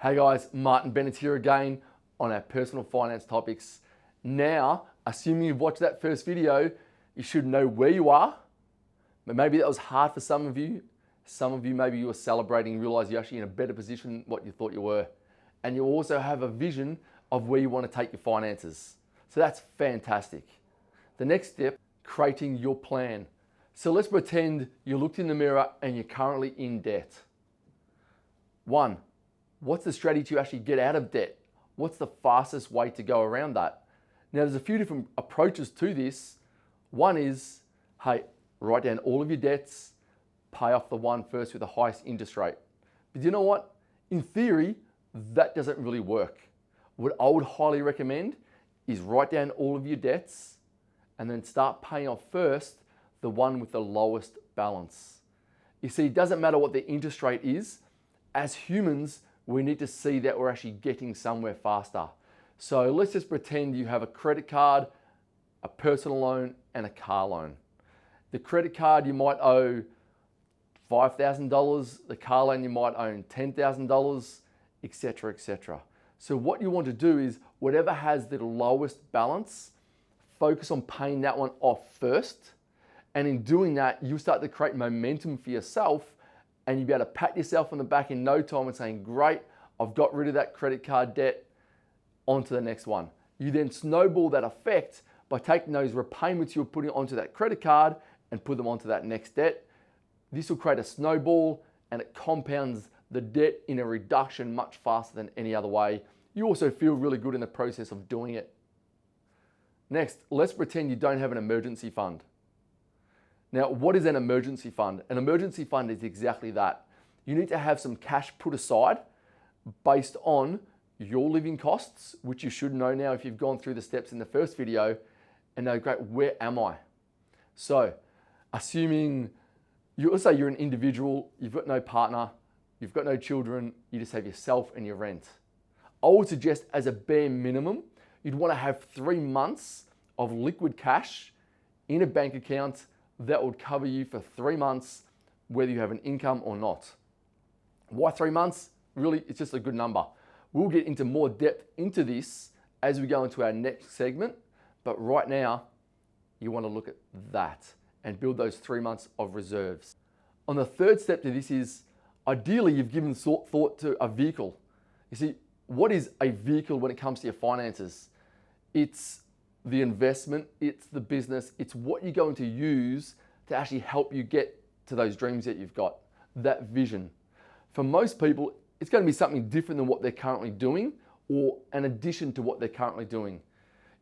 Hey guys, Martin Bennett here again on our personal finance topics. Now, assuming you've watched that first video, you should know where you are, but maybe that was hard for some of you. Some of you, maybe you were celebrating and realized you're actually in a better position than what you thought you were. And you also have a vision of where you want to take your finances. So that's fantastic. The next step, creating your plan. So let's pretend you looked in the mirror and you're currently in debt. One, what's the strategy to actually get out of debt? What's the fastest way to go around that? Now, there's a few different approaches to this. One is, hey, write down all of your debts, pay off the one first with the highest interest rate. But you know what? In theory, that doesn't really work. What I would highly recommend is write down all of your debts and then start paying off first the one with the lowest balance. You see, it doesn't matter what the interest rate is. As humans, we need to see that we're actually getting somewhere faster. So let's just pretend you have a credit card, a personal loan, and a car loan. The credit card you might owe $5,000, the car loan you might own $10,000, etc., etc. So what you want to do is whatever has the lowest balance, focus on paying that one off first. And in doing that, you start to create momentum for yourself and you'll be able to pat yourself on the back in no time and saying, great, I've got rid of that credit card debt, on to the next one. You then snowball that effect by taking those repayments you're putting onto that credit card and put them onto that next debt. This will create a snowball and it compounds the debt in a reduction much faster than any other way. You also feel really good in the process of doing it. Next, let's pretend you don't have an emergency fund. Now, what is an emergency fund? An emergency fund is exactly that. You need to have some cash put aside based on your living costs, which you should know now if you've gone through the steps in the first video, and know, great, where am I? So, assuming, let's say you're an individual, you've got no partner, you've got no children, you just have yourself and your rent. I would suggest as a bare minimum, you'd want to have 3 months of liquid cash in a bank account that would cover you for 3 months, whether you have an income or not. Why 3 months? Really, it's just a good number. We'll get into more depth into this as we go into our next segment, but right now, you want to look at that and build those 3 months of reserves. On the third step to this is, ideally, you've given thought to a vehicle. You see, what is a vehicle when it comes to your finances? It's the investment, it's the business, it's what you're going to use to actually help you get to those dreams that you've got, that vision. For most people, it's going to be something different than what they're currently doing or an addition to what they're currently doing.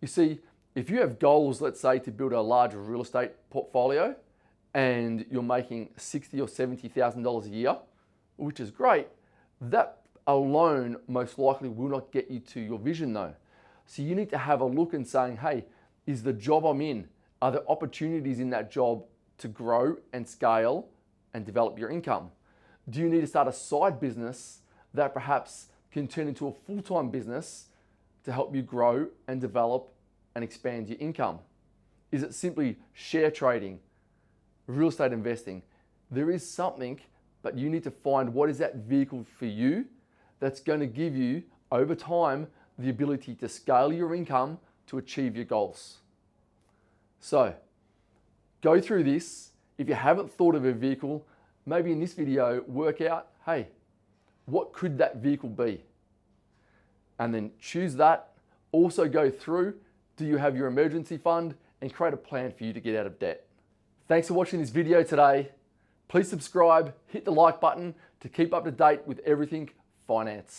You see, if you have goals, let's say, to build a large real estate portfolio and you're making $60,000 or $70,000 a year, which is great, that alone most likely will not get you to your vision though. So you need to have a look and saying, hey, is the job I'm in, are there opportunities in that job to grow and scale and develop your income? Do you need to start a side business that perhaps can turn into a full-time business to help you grow and develop and expand your income? Is it simply share trading, real estate investing? There is something, but you need to find what is that vehicle for you that's going to give you, over time, the ability to scale your income to achieve your goals. So, go through this. If you haven't thought of a vehicle, maybe in this video, work out, hey, what could that vehicle be? And then choose that. Also go through, do you have your emergency fund? And create a plan for you to get out of debt. Thanks for watching this video today. Please subscribe, hit the like button to keep up to date with everything finance.